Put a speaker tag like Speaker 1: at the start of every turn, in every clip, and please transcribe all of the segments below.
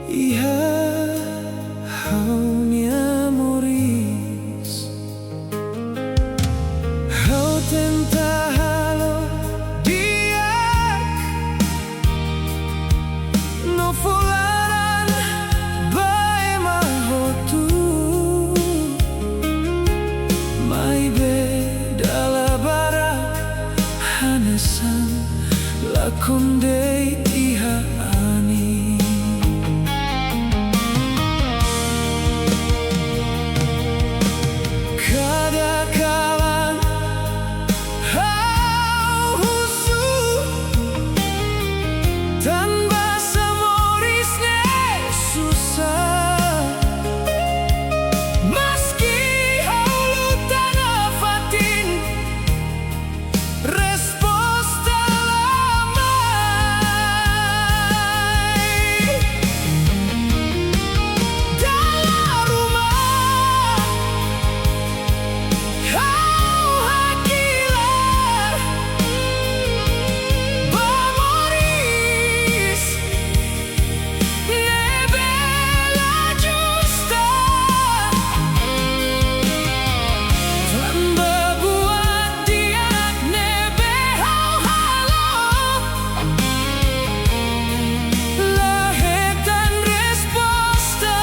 Speaker 1: Ia hanya moris Hau tenta halo dia No fularan bae mahotu Mai bedala barak hanesan lakon dei iha ani Kadang-kadang hau husu tanpa semorisnya susah Meski hau lutan afatin respons telamai Dalam rumah hau hakilah Bamoris nebela justa Tanpa buat dia nebe hau halo Lahetan resposta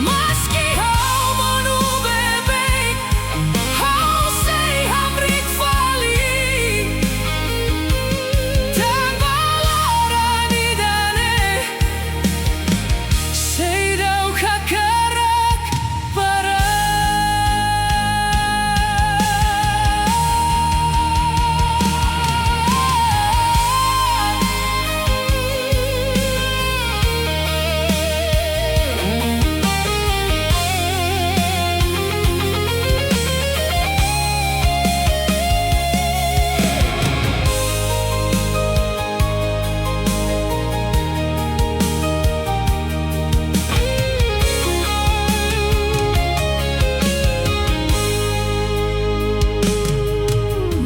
Speaker 1: Meski hau monu bebek Hau sei hamrik fali Tanpa larani dane Sei dau kakarak para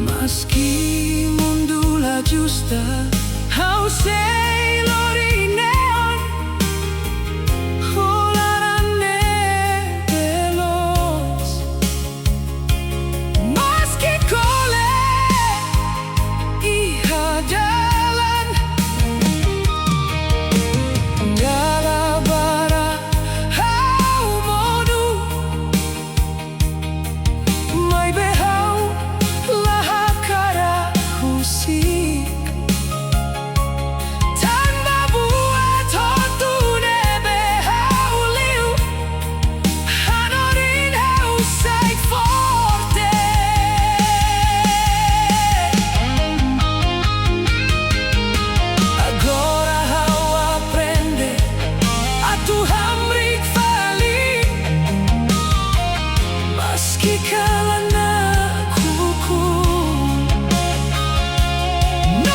Speaker 1: Meski mundo la justa Hau sei lori neon Holarane veloz Meski kole iha jalan Dala bara hau monu Mai behau lahakara husik Tanpa buat hotu nebe hau liu Hanorin hau sei forte Agora hau aprende a tu hamrik fali Meski kalana kuku No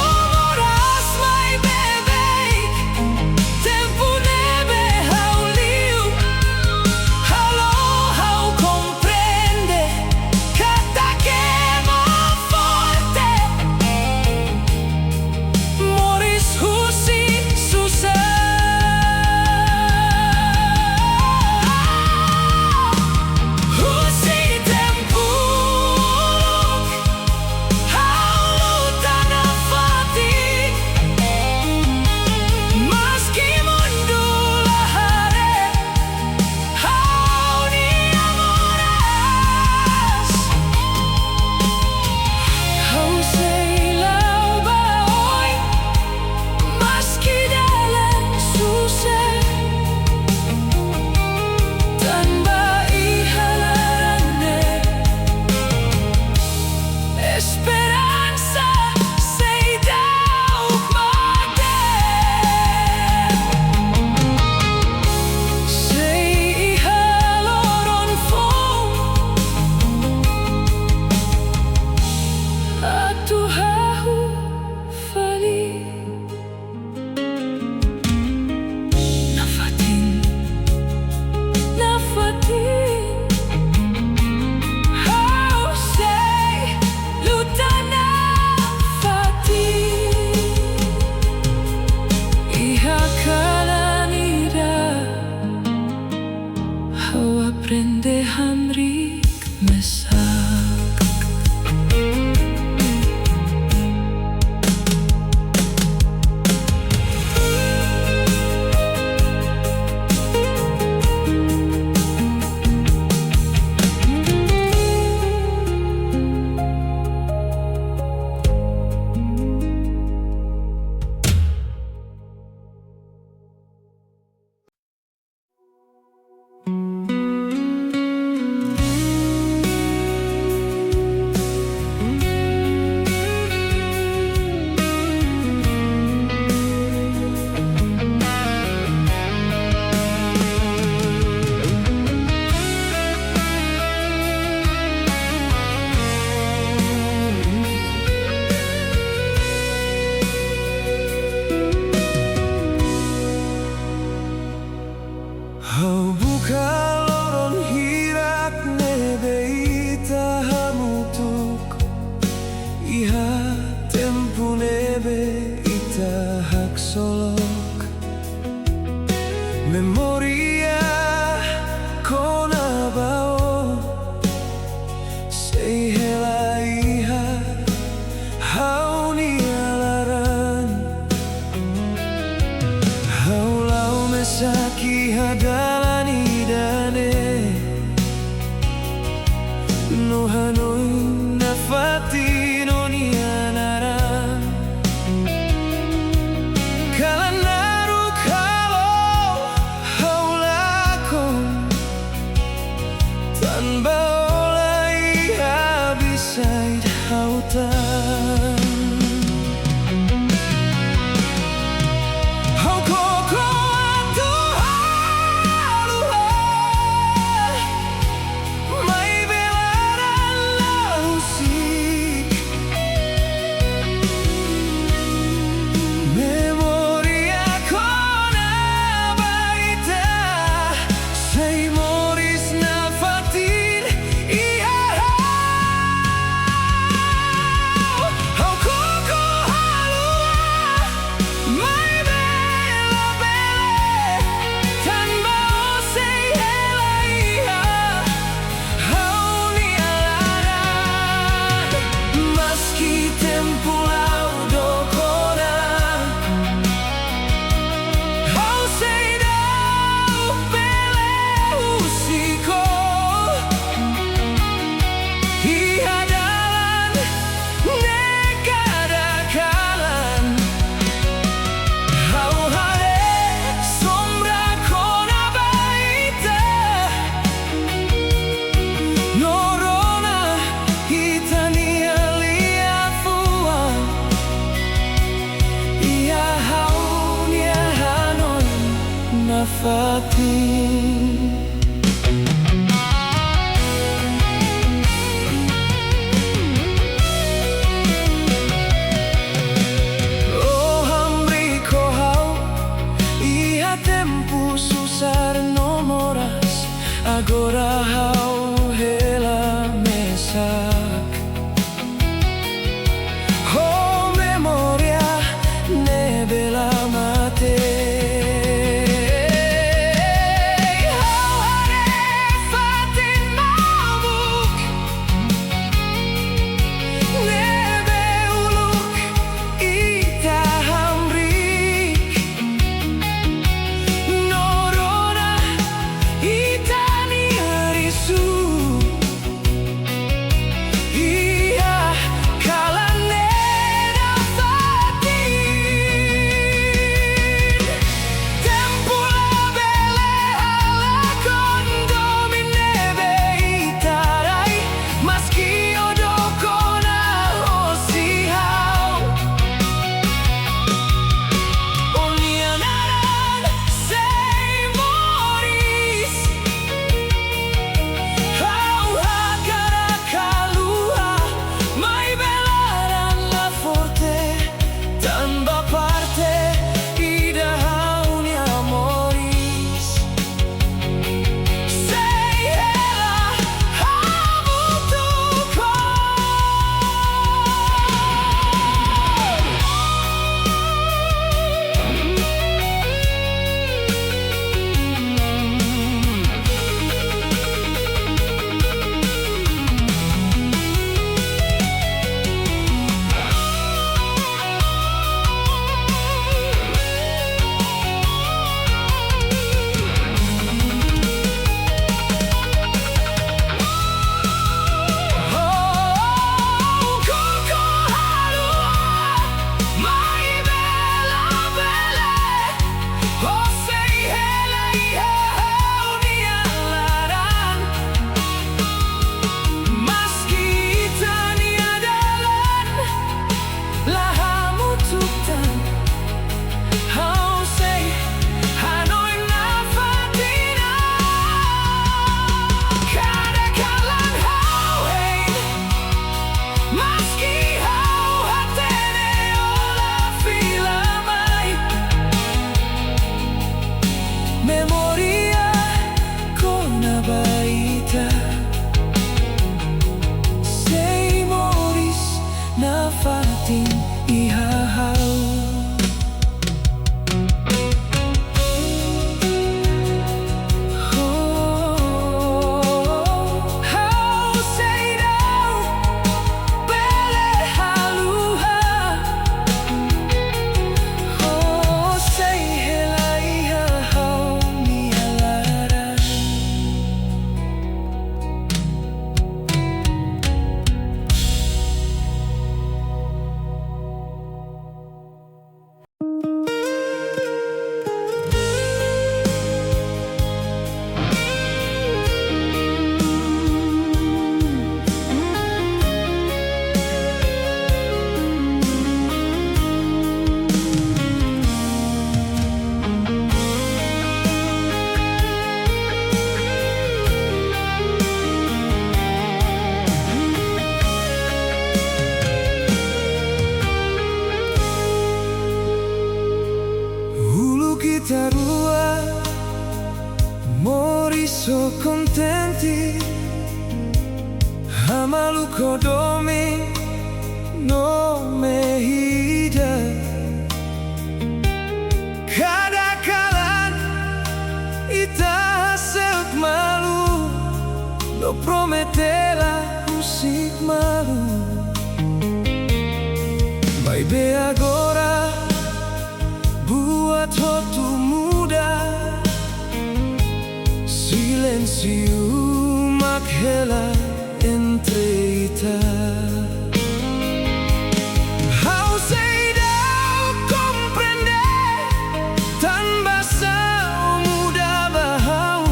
Speaker 2: nebe ita haksolok memoria kona bao sei hela iha hauni alaran haulau mesaki hadalani dane no hanoi nafati
Speaker 1: Oh hamri kohau iha tempo susar no moras agora hau hela mesak oh memoria nebela mate
Speaker 2: fatin ihaha kita dua moriso contenti, amalu kodomi no mehida. Kadakalan ita hasek malu, no prometela musik malu. Baby agora buat waktu muda, silencio makhela entre ita. How say thou comprender, tan basa o muda bahau,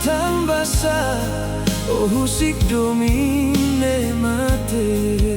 Speaker 2: tan basa o husik domine mate.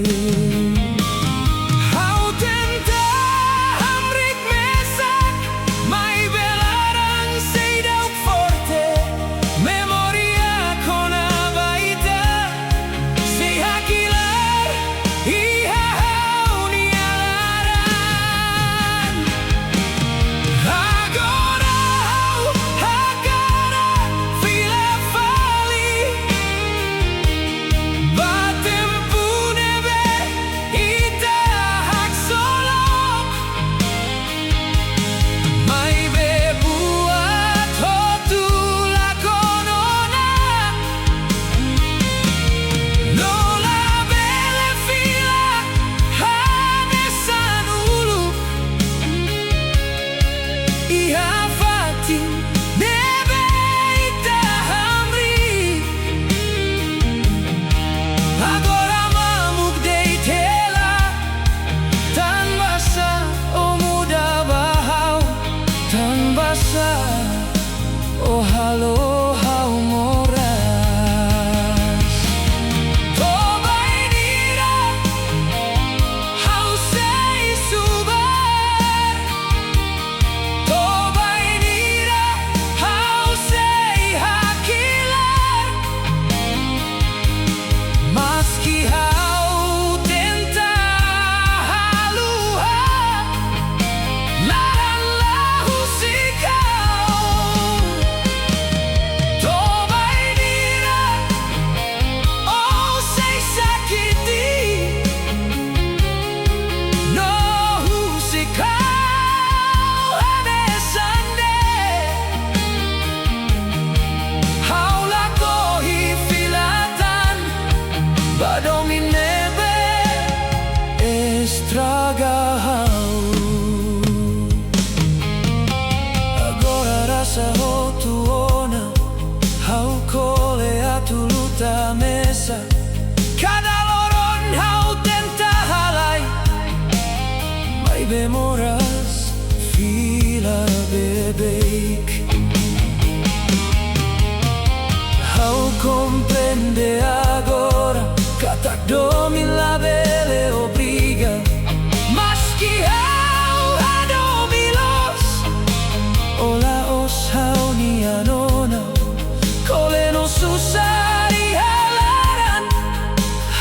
Speaker 2: Oh halo hau moras, tobai dira, hau sei subar, tobai dira, hau sei hakilar, maski hau tenta haluha, laran lahu sikau. Agora rasa ho tuona, hau cole atu luta mesa, cada loron hau tenta halai, mai bemoras fila bebeik. Hau comprende agora, katak domi la bele obriga, maski hau adomilos, ola os hau ni anona, kole no susari halaran,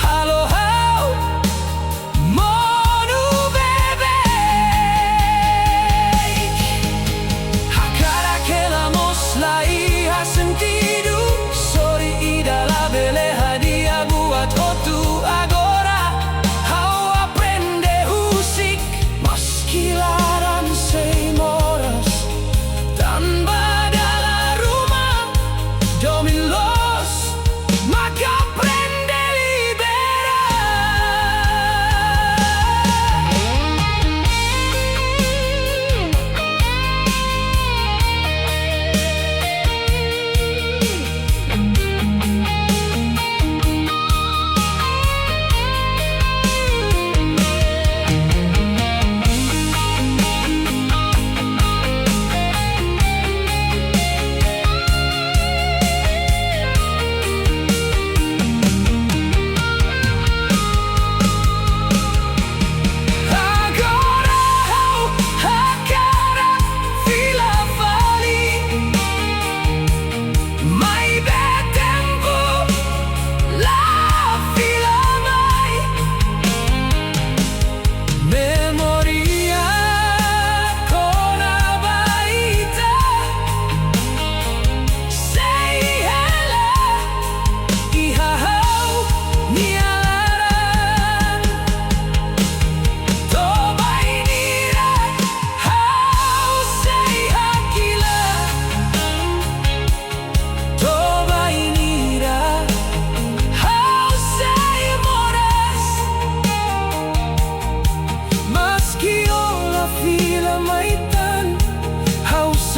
Speaker 2: halo hau monu bebeik. Hakara que la mosla iha sentido, sorry ida la bele hadia buat hotu agora.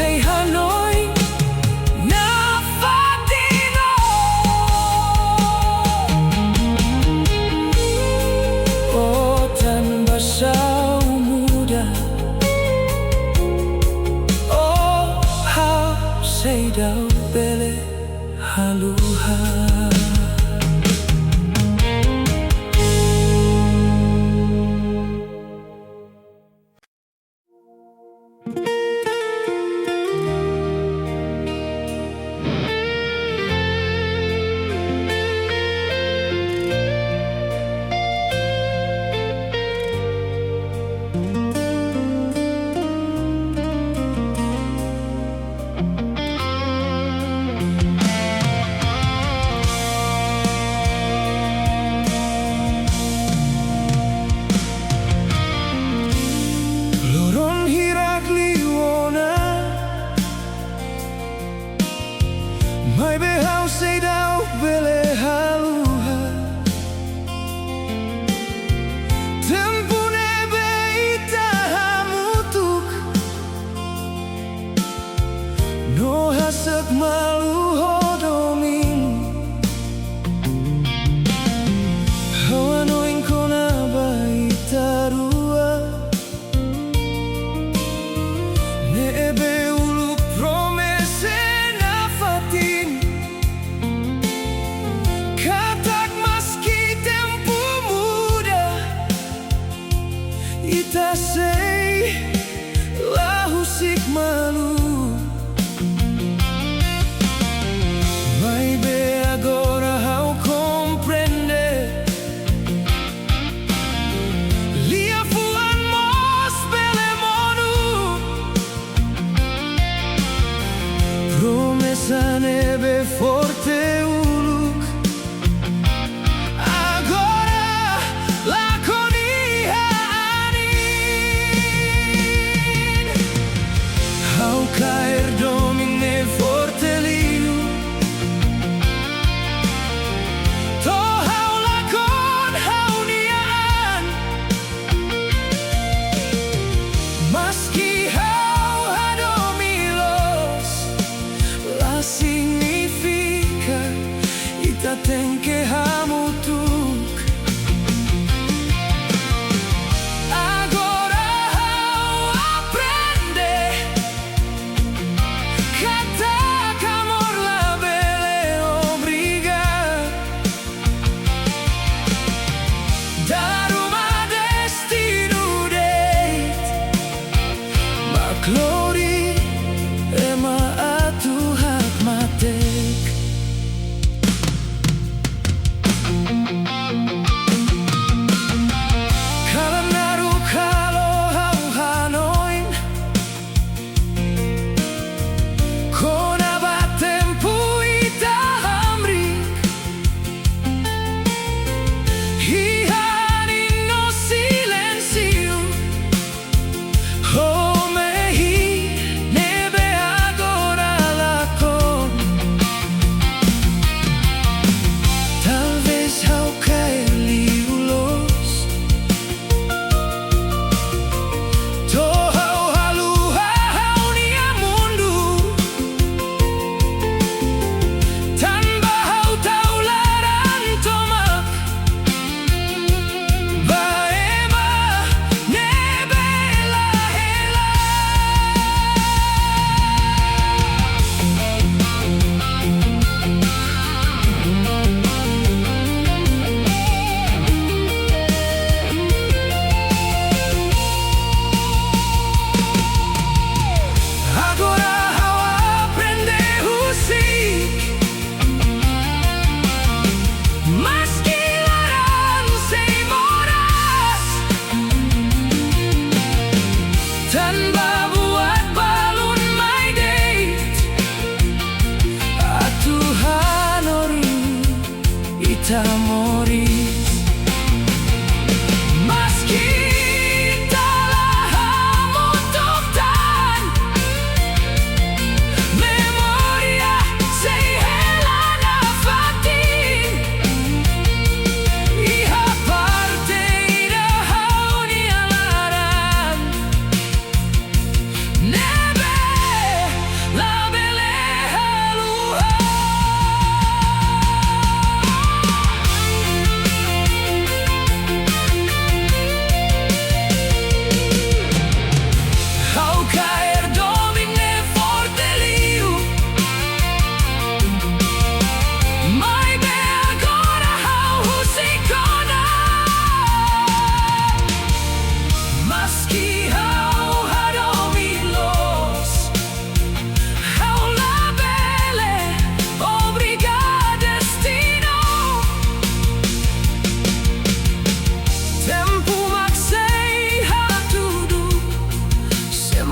Speaker 2: say Hanoi na Fatino. Oh, tan basau muda. Oh, how say dau bele haluha.
Speaker 3: Mai behau say dau bele haluha. Tempune beita hamutuk. No hasak malu hodomin. Hawanoin kona baita rua. Nebe uluk promese na fatin. Katak maski tempo muda. Ita say lahusik malu. Vai be agora how comprende. Lia fuan mos bele monu. Promesa nebe forte uluk. Agora laconia anin. How caer domine forte liu. To how lacon how nian. Maski how hadomilos. La significa ita ten que hamutuk. Agora how aprende. Katak amor la bele obrigar. Daruma destino date. Ma glori ema atu hak matek. Kala naru kalo hau hanoin. Kona batempu ita hamrik. Hihani no silencio. Oh mehi nebe agora lacon. Talvez hau caer liulos. To hau haluha hau nia mundu. Tanpa hau taularan tomak. Baema nebe lahela. Agora hau aprende husik. Maski laran say moras. Tanpa buat balun my date. Atuhan ori ita moris. Maski talah hamutuk tan. Memoria say helana fatin. Iha parte ida hau ni alaran.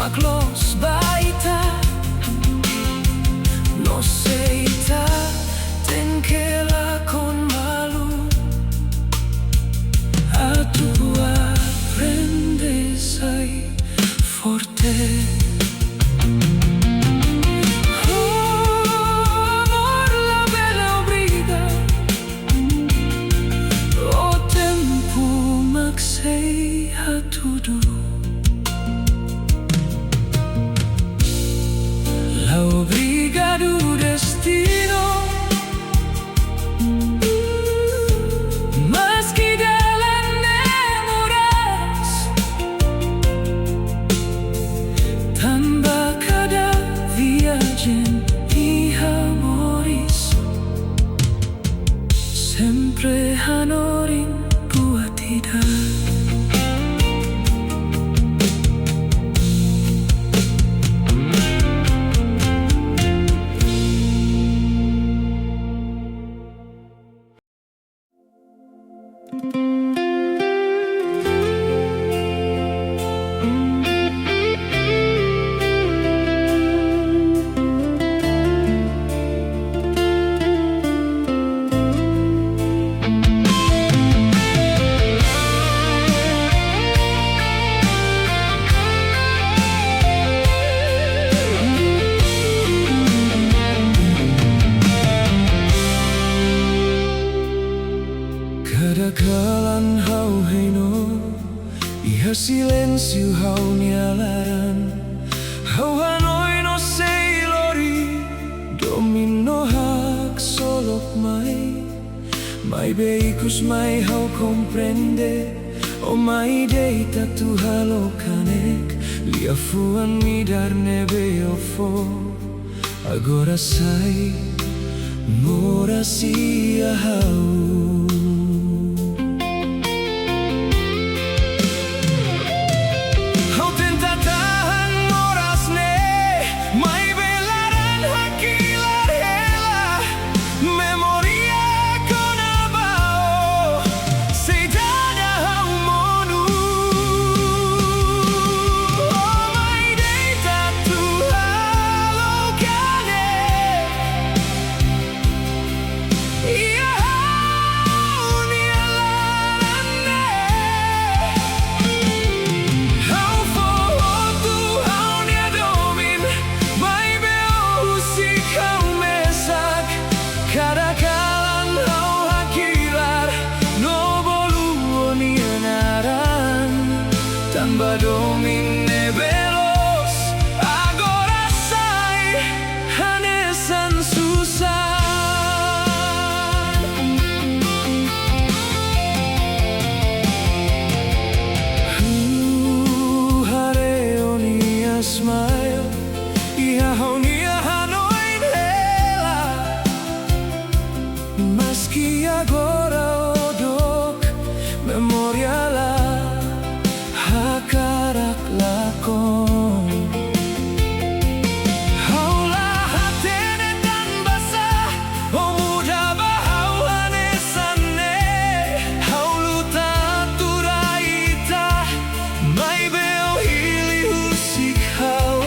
Speaker 2: maklos baita no seita tenkela con malu a tu aprendes ai forte. Obrigado destino, mas que dela enamoras, tambah cada viagem e amores, sempre hanorin buat tidak. Kadakalan hau heino, iha silensio hau nialaran, hau hanoi no sei lori, domino hak solok mai beicus mai hau comprende, o mai deita tu halokanek, lia fuan mi dar nebe ofo, agora sai, mora sia hau. Domine veloz, agora sai, hanesan susah. Hareo ni asmayo, iha honia hanoin hela, meski agora odok memoriala. Hakarak lakon haulah hatene dan basah, o muda bahau hanesane, hauluta turaita, mai beo hili husik hau.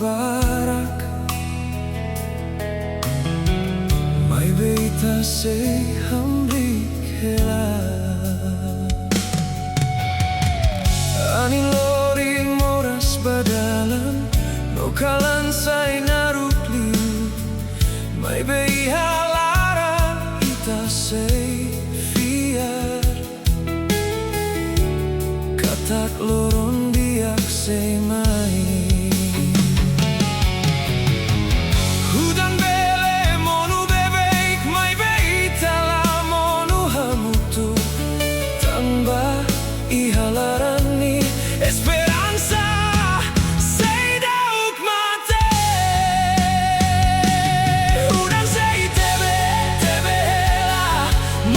Speaker 2: barak mai beita sei hambrik hela ani lori moras badalan no kalan sai narukli mai bei halara ita sei fiar katak loron diak sei mai hudan bele monu bebek mai beita la monu hamutu tamba ihalarani esperanza sei dauk mate hudan sei tebe tebe hela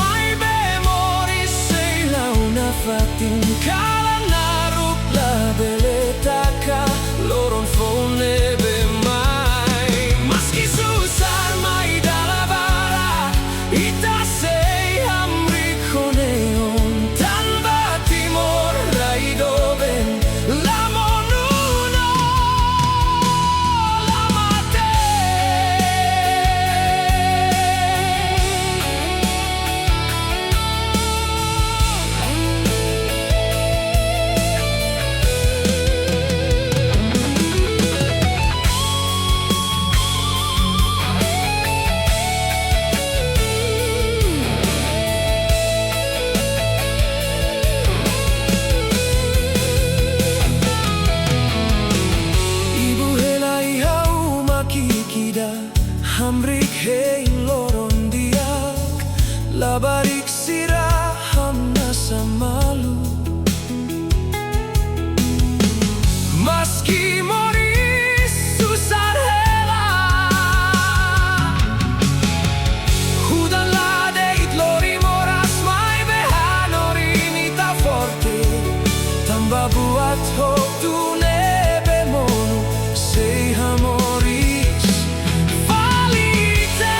Speaker 2: mai memoris sei la una fatin kala naruk la beletaka loron fone be mai maski susar mai dalabara ita sei hamri koneon tanba timor raidoben la monuno la mate ibu hela ihau makikida hamrik hei loron diak labarik sira hamna samalu maski moris susar hela hudan ladeit lori moras mai behanori nita forte tamba buat hop tu nebe monu sei hamoris valita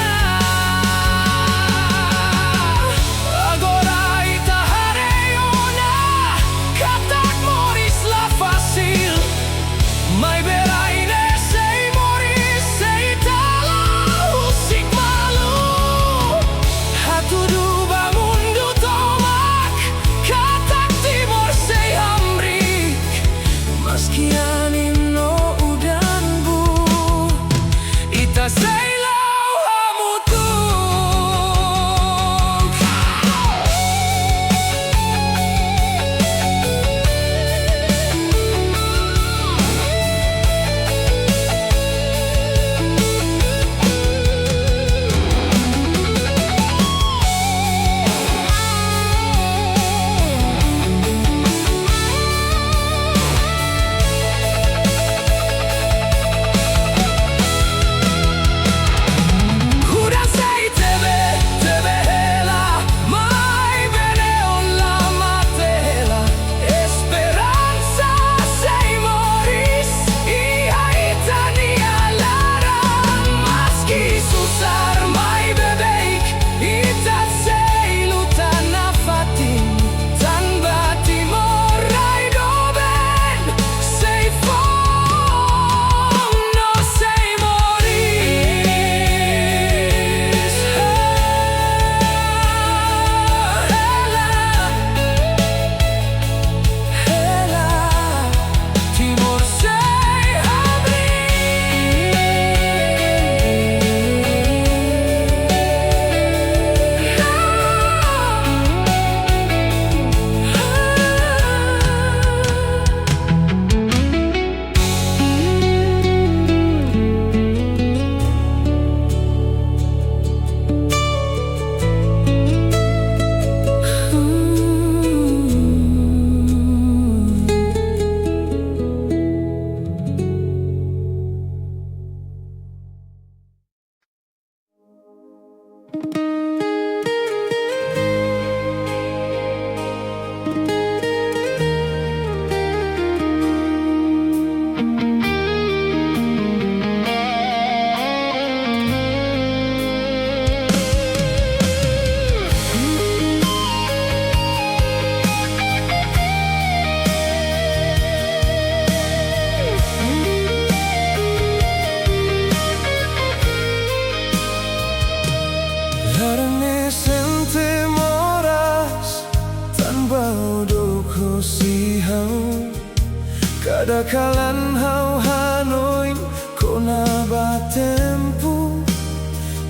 Speaker 2: kalan hau hanoin kona ba tempo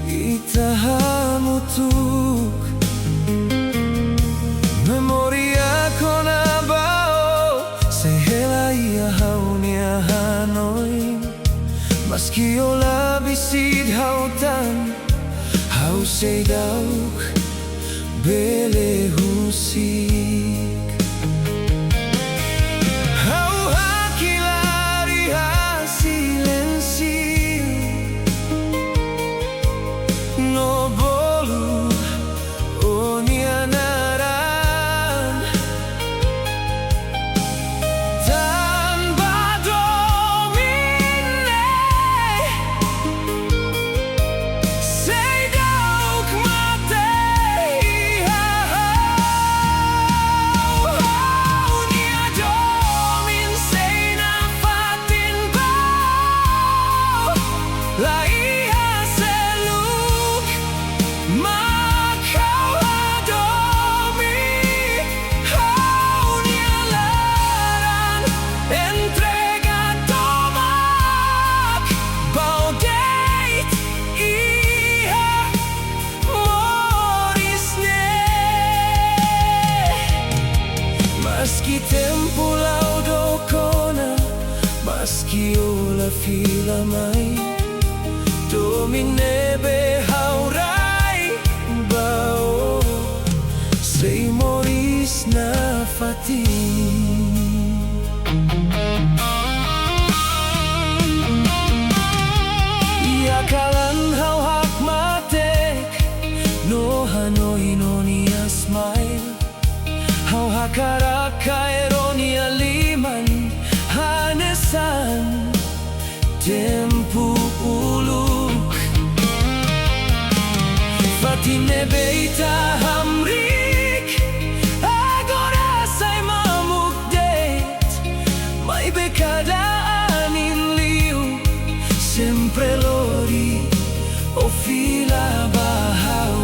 Speaker 2: itahamutuk memoria kona bao sehela ia hau nia hanoin maski ola bisid hautan hau sedauk bele husik Maski tempo laudo kona, maski ola fila mai, domine be haurai bao, sei moris na fati. Ia kalan hau hak matek, no hanoi no nia smile. Hau hakaraka eronia liman hanesan tempu uluk fatine beita hamrik agora sai mamuk det mai bekadaan in liu sempre lori o fila bahau.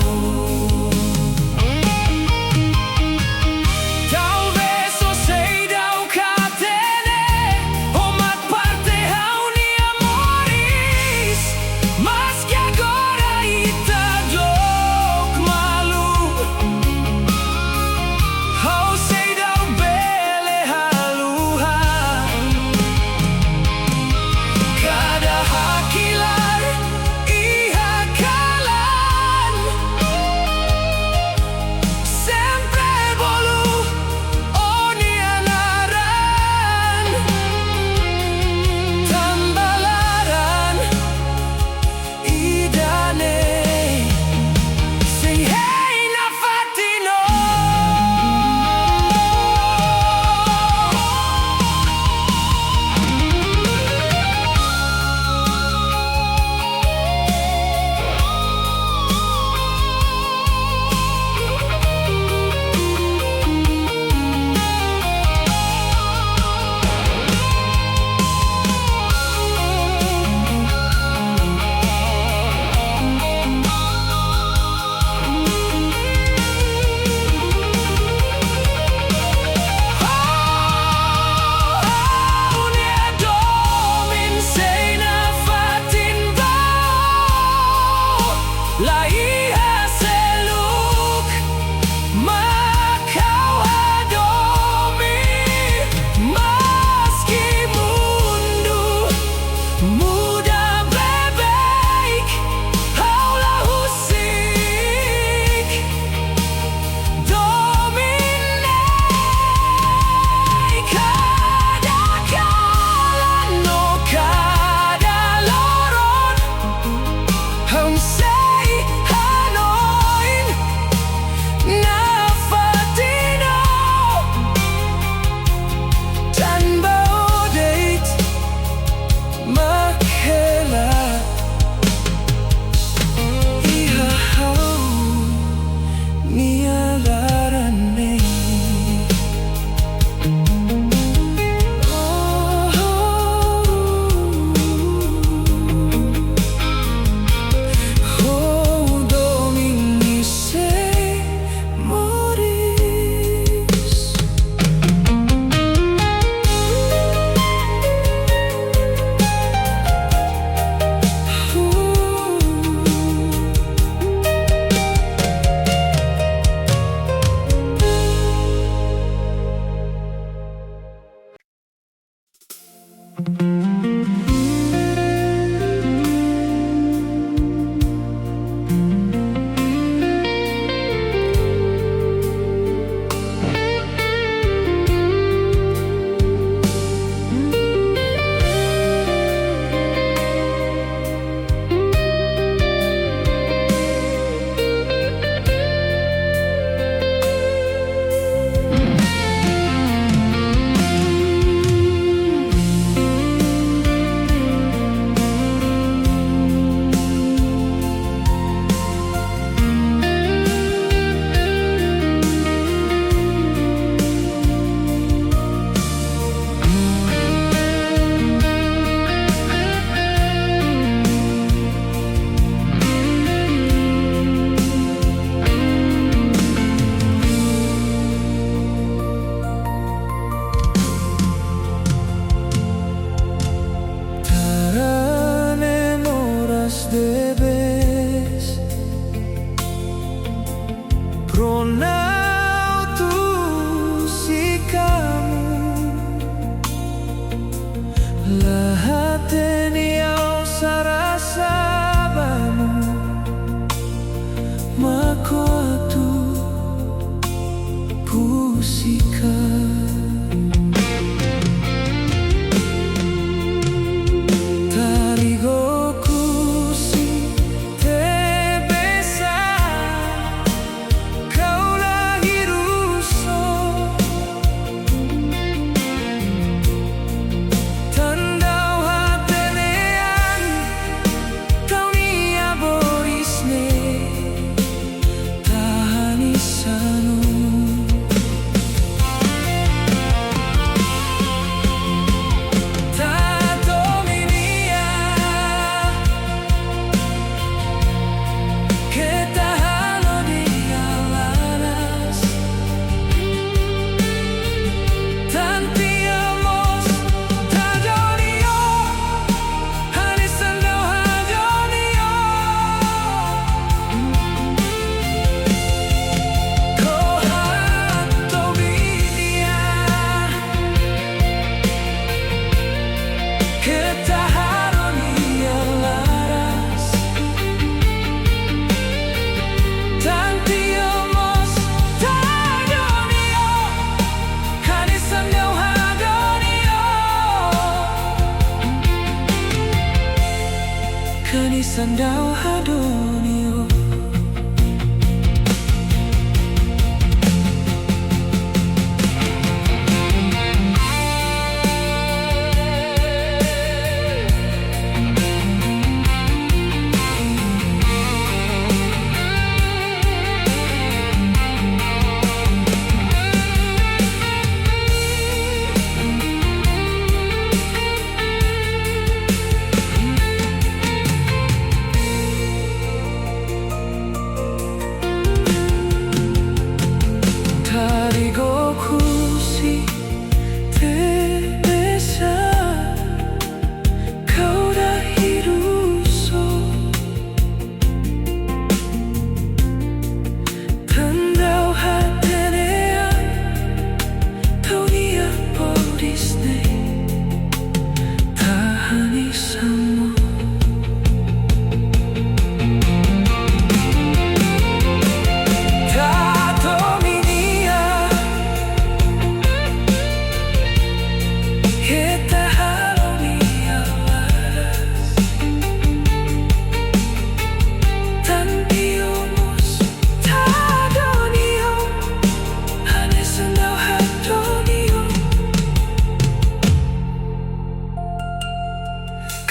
Speaker 2: Kanisan daw hadonyo.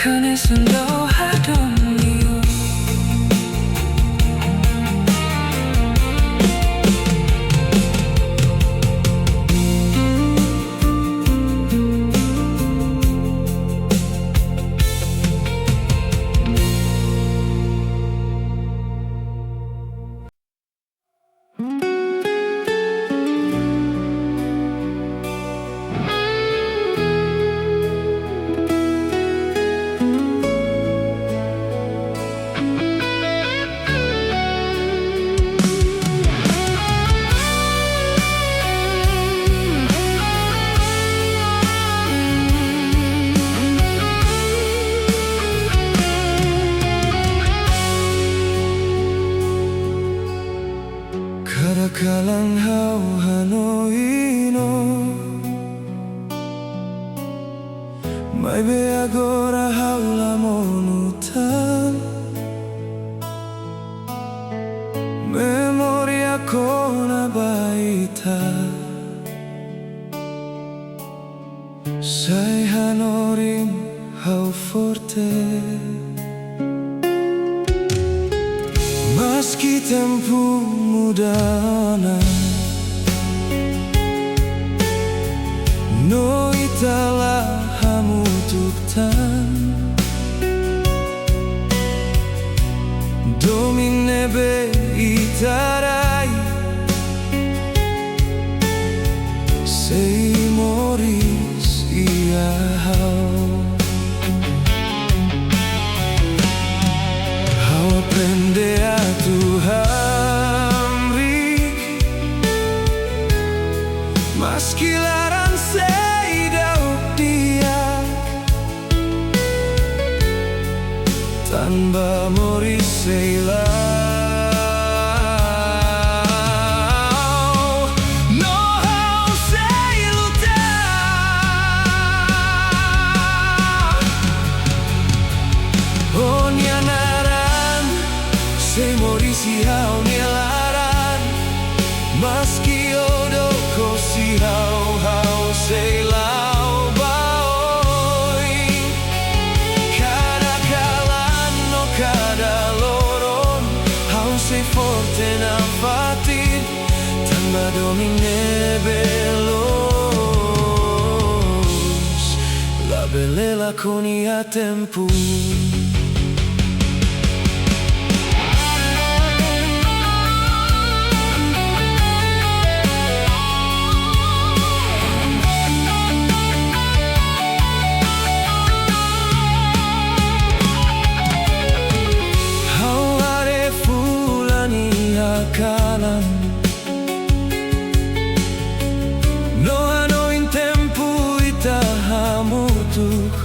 Speaker 2: Kanisan daw hadonyo. Kadakalang hau hanoino may be agora haula monutan memoria kona baita sai hanorim hau forte. Meski tempo mudana no itala hamutuktan domine be itarai sei moris iahau hau aprende a Tuhan meski larang seidau dia tanpa moris seilau no hau seiluta oh nianaran sei moris hau nialaran meski odo si hau sei lau baoi cada kalan no cada loron hau sei forte na fatir tanpa domine belos la belela con ia tempo. Kalan no ano in tempo ita hamutuk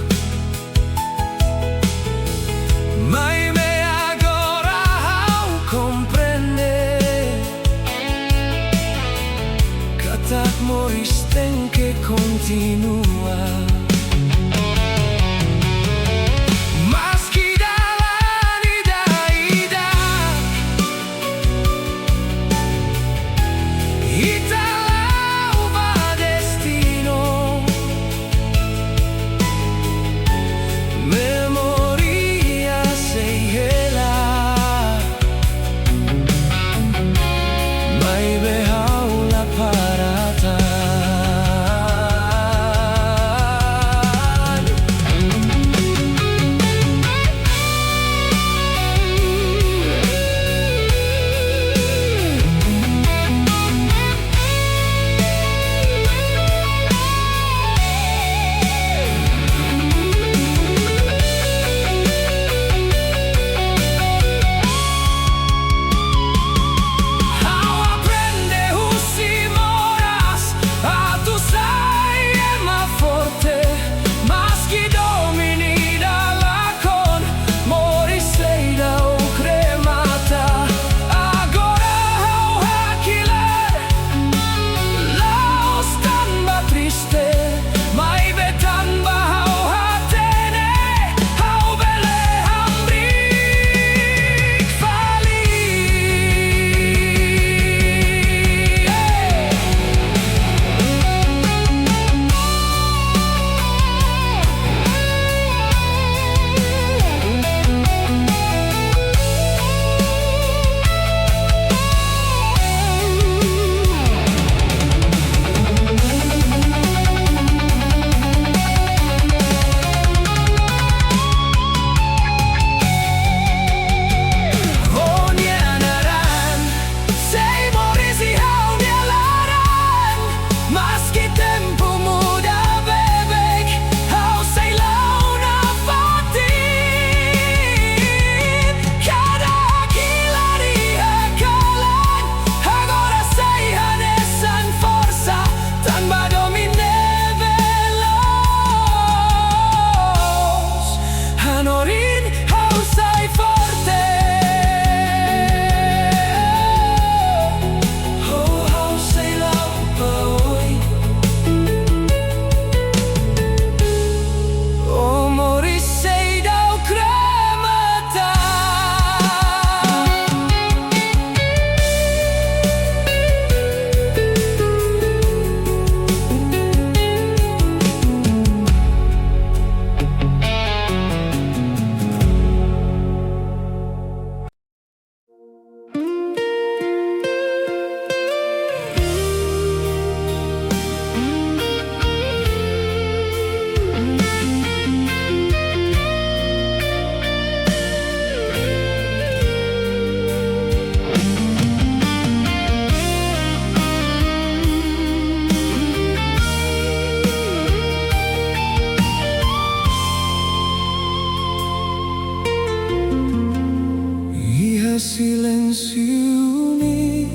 Speaker 2: silenziuni,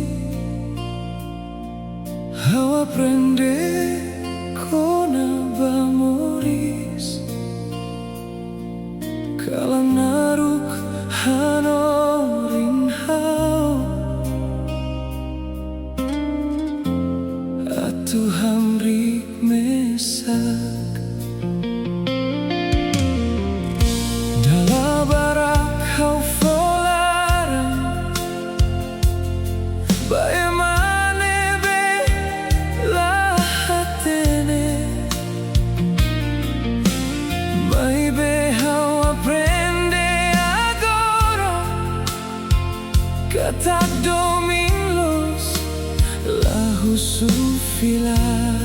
Speaker 2: how aprende con abamoris, kalang naruk hanorin hau, atu hamrik mesak. Dalam barak kau folaran, bagaimana bela hatene, mai behau aprende agora, kata domingos lahu sufilar.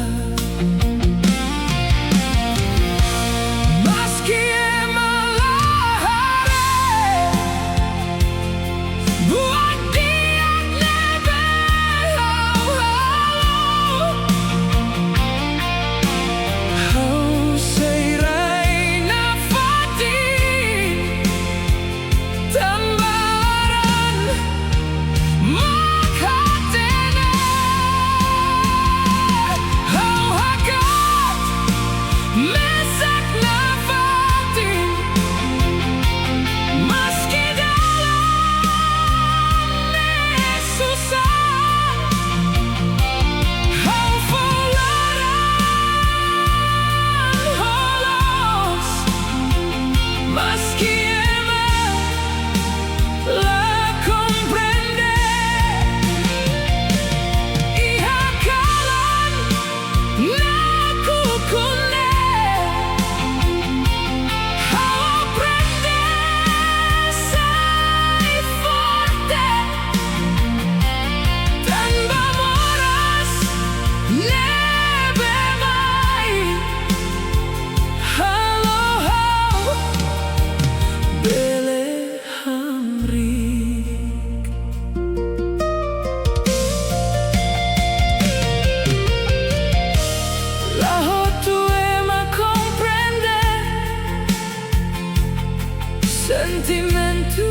Speaker 2: Sentimentu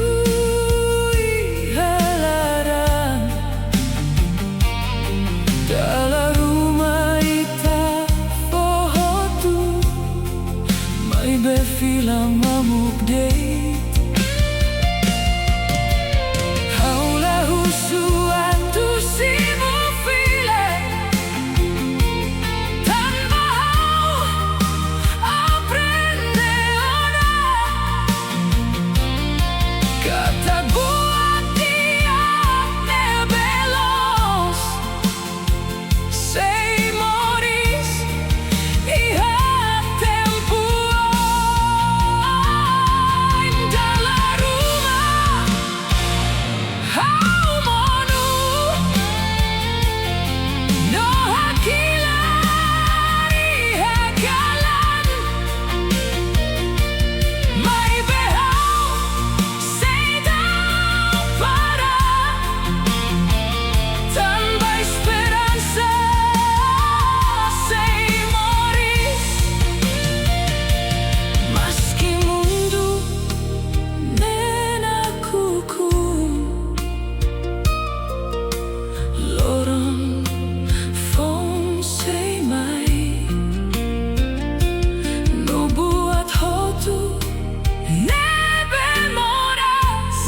Speaker 2: ihalaran dalam rumah ita fohotu, mai befila mamuk date. Haulah suatu sibu file, tanpa hau aprende ora. Kata buat dia nebelos, sei moris iha tempo dalam rumah hau monu no hakilan iha kalan mai behau tanpa esperanza, sei moris. Meski mundo menakukum, lorong fong sei mai, no buat hotu nebe moras.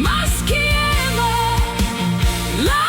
Speaker 2: Maski ema la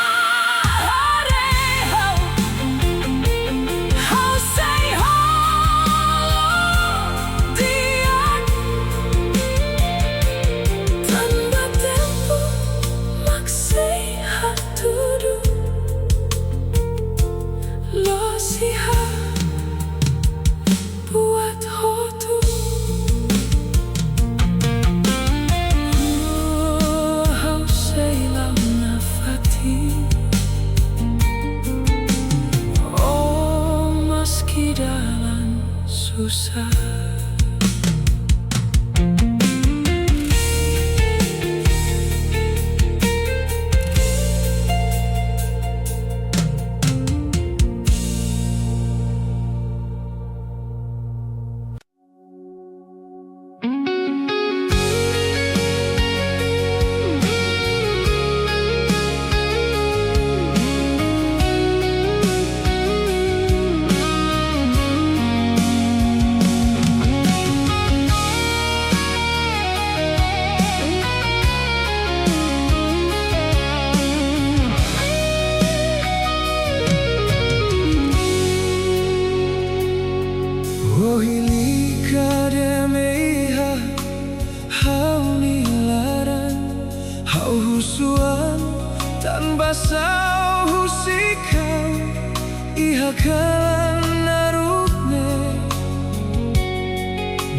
Speaker 3: bakalan narukne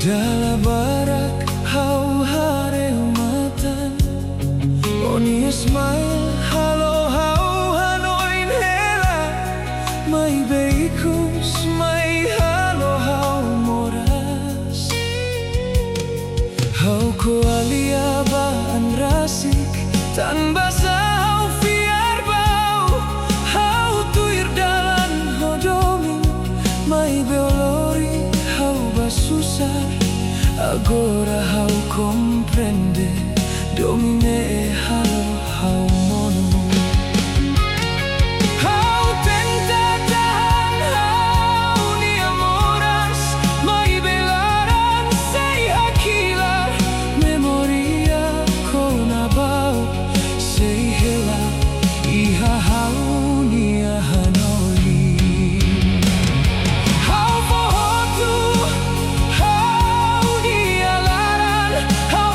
Speaker 3: Dala barak hau hare umatan Oni smile halo hau hanoin hela Mai beikus mai halo hau moras Hau ko alia baan rasik Tan basa hau fiar bau Hau tuir dalan hau domi Mai beolori hau basusar Agora hau comprende Domine halo hau mono Hau tenta tahan hau ni amoras Mai belaran sei hakilar Memoria kona bau sei hela Iha hau ni ahanoli Hau pohotu Hau ni alaran Hau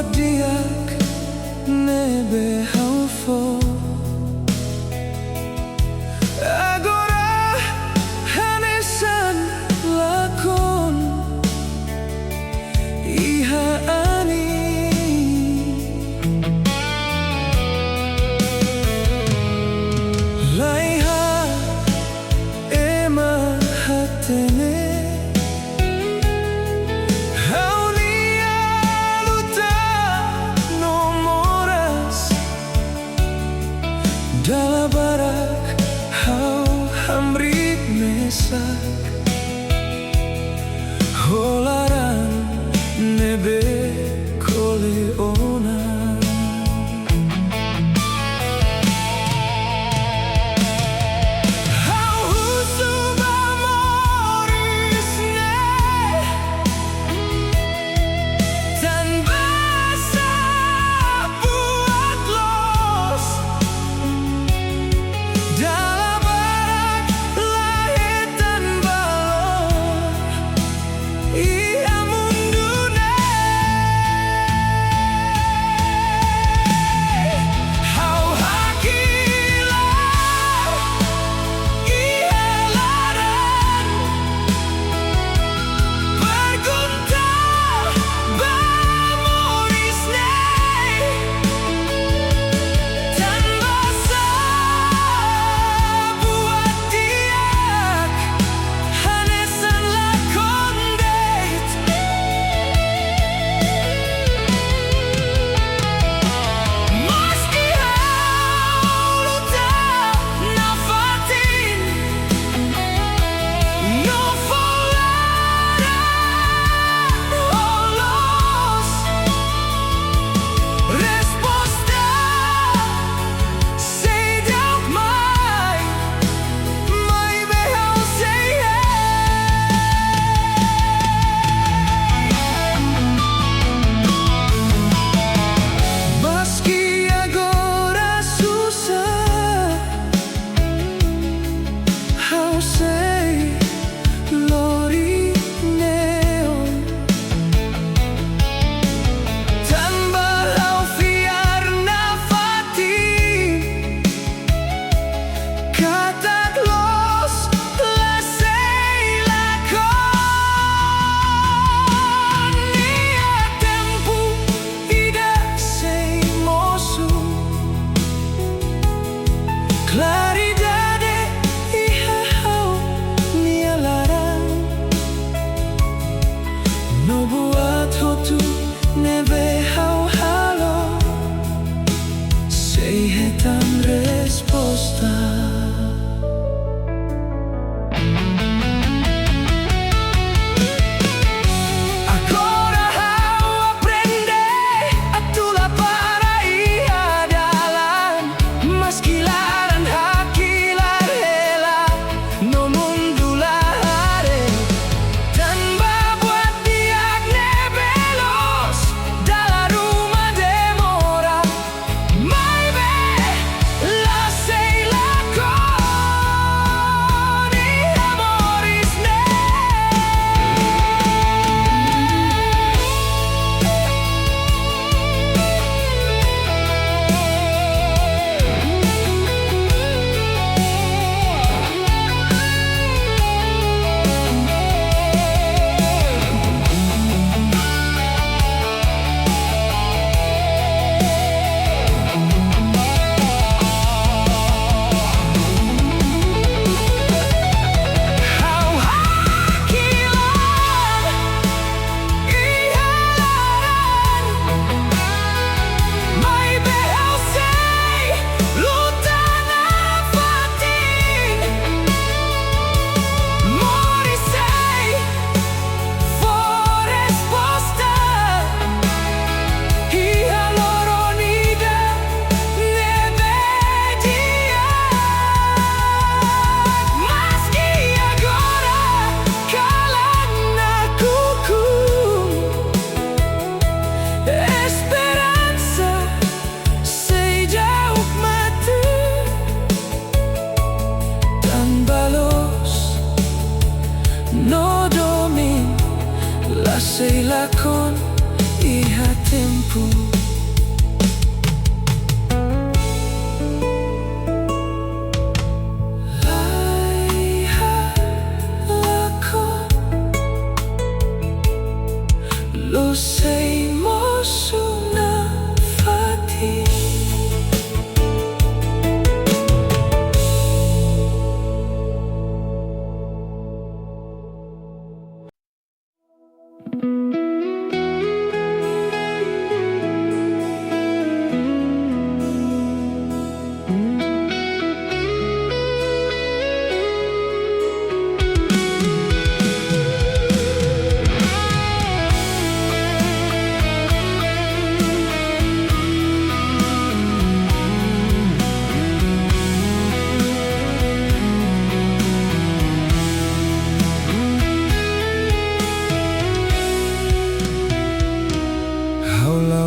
Speaker 3: diak nebe haufo. Agora hanesan lakon iha ani. Laiha ema hatene haunia luta no moras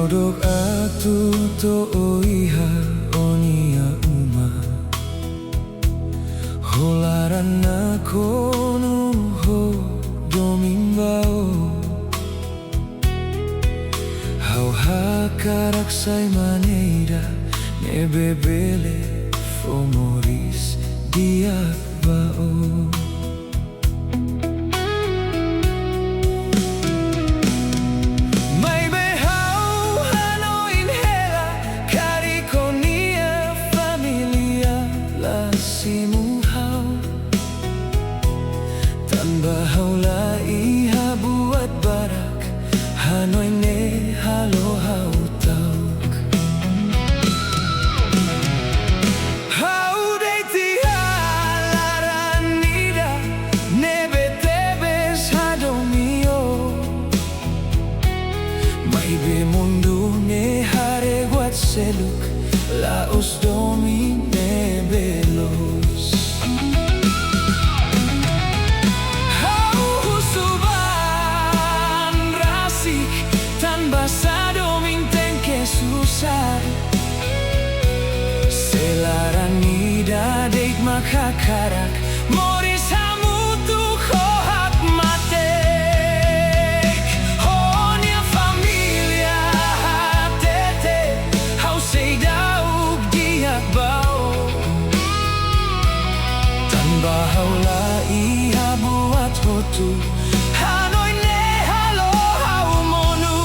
Speaker 3: Modok atu to oiha onia uma Holarana konu ho domimbao Hau hakarak sai maneira ne bebele fomoris diak bao Bahaulah iha buat barak Hanoi ne halo hau tauk Hau deiti halaranida Nebe tebes hadomio Maibe mundu ne hare guat seluk Laos domi ne belos Selaranida deit makakarak Moris hamutu hohak matek Honia familia hatete Hau seidauk diak bau Tan bahaula iha buat hotu Hanoi ne halo hau monu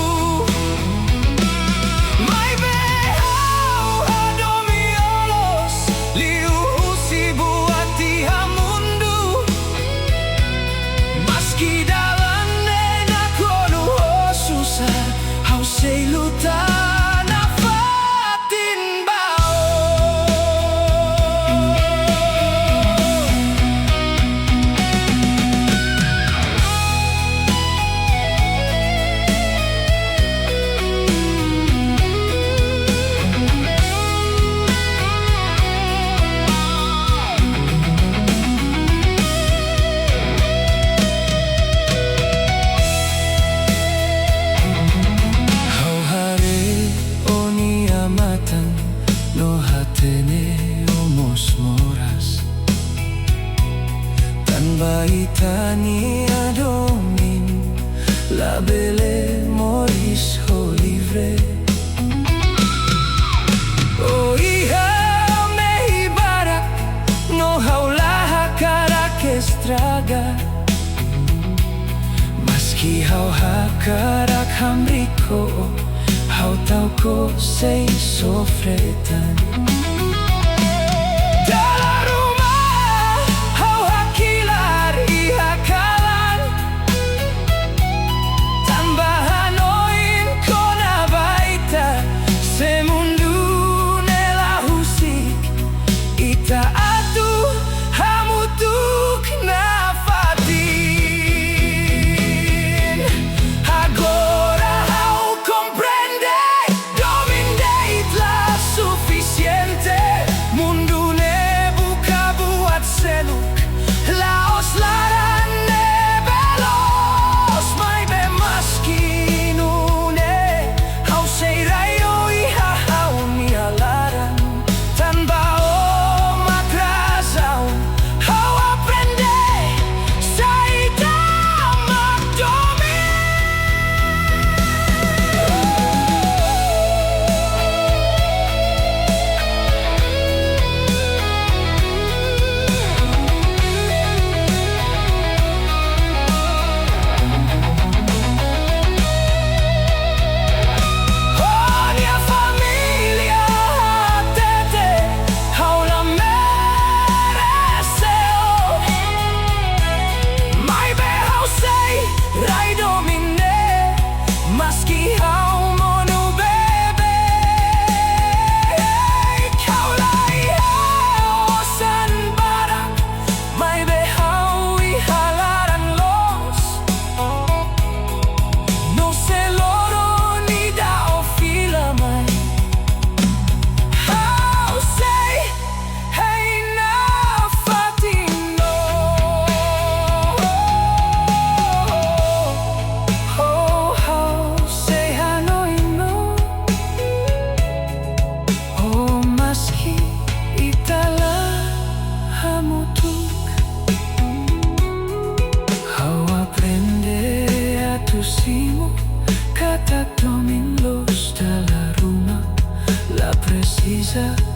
Speaker 3: Sei lutar na fatin No hatene omos moras Tan baitani adomin La bele moris ho livre O iha me barak No haulaha karak estraga Maski hau hakarak hamriko Hau tau ko sei sofretan Dalam rumah hau hakilar iha kalan Tambahan oin kona baita Semundu nela husik Ita atu hamutuk na fatin Agora hau comprende Suficiente melodies